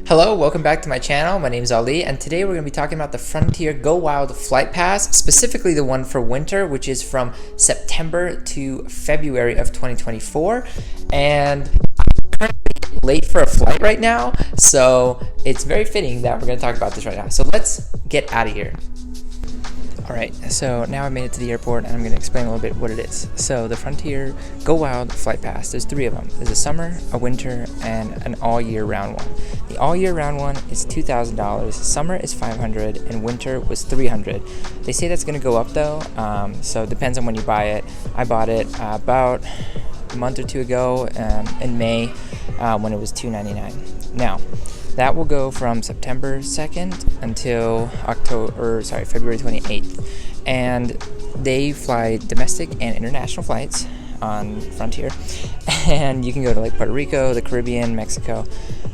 Hello, welcome back to my channel. My name is Ali, and today we're going to be talking about the Frontier Go Wild Flight Pass, specifically the one for winter, which is from September to February of 2024. And I'm currently late for a flight right now, so it's very fitting that we're going to talk about this right now. So let's get out of here. Alright, so now I made it to the airport and I'm going to explain a little bit what it is. So the Frontier Go Wild Flight Pass, there's three of them. There's a summer, a winter, and an all year round one. The all year round one is $2,000, summer is $500, and winter was $300. They say that's going to go up though, so it depends on when you buy it. I bought it about a month or two ago in May when it was $299. Now, that will go from September 2nd until February 28th. And they fly domestic and international flights on Frontier. And you can go to like Puerto Rico, the Caribbean, Mexico,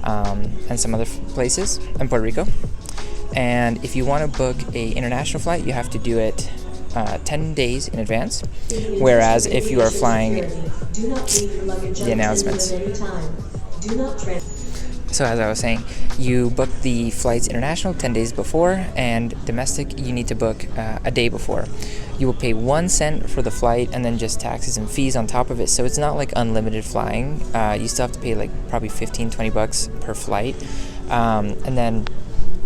and some other places in Puerto Rico. And if you want to book a international flight, you have to do it 10 days in advance. Whereas if you are flying the announcements. So as I was saying, you book the flights international 10 days before, and domestic you need to book a day before. You will pay 1 cent for the flight and then just taxes and fees on top of it. So it's not like unlimited flying. You still have to pay like probably 15-20 bucks per flight. And then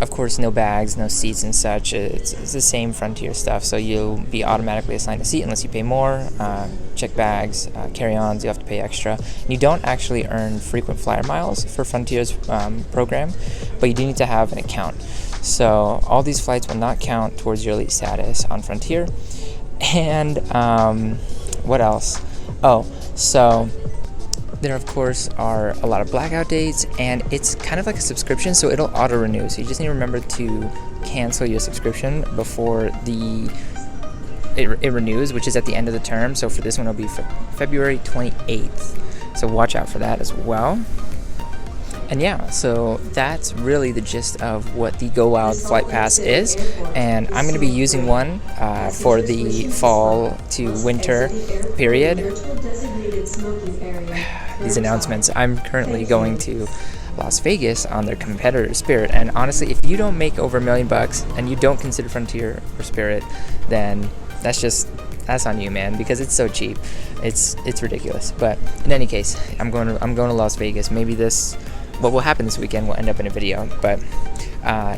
of course no bags, no seats and such. It's the same Frontier stuff, so you'll be automatically assigned a seat unless you pay more. Check bags, carry-ons, you have to pay extra. You don't actually earn frequent flyer miles for Frontier's program, but you do need to have an account. So all these flights will not count towards your elite status on Frontier. And what else? Oh, so there, of course, are a lot of blackout dates, and it's kind of like a subscription, so it'll auto-renew. So you just need to remember to cancel your subscription before it renews, which is at the end of the term. So for this one, it'll be February 28th. So watch out for that as well. And yeah, so that's really the gist of what the Go Wild Flight Pass is. And I'm going to be using one for the fall to winter period. These announcements. I'm currently going to Las Vegas on their competitor Spirit, and honestly, if you don't make over $1 million and you don't consider Frontier or Spirit, then that's on you, man, because it's so cheap. It's ridiculous. But in any case, I'm going to Las Vegas. Maybe what will happen this weekend will end up in a video. But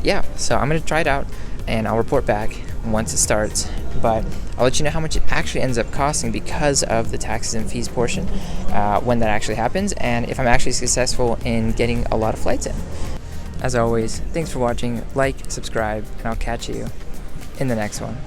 yeah, so I'm going to try it out and I'll report back once it starts. But I'll let you know how much it actually ends up costing because of the taxes and fees portion when that actually happens, and if I'm actually successful in getting a lot of flights in. As always, thanks for watching. Like, subscribe, and I'll catch you in the next one.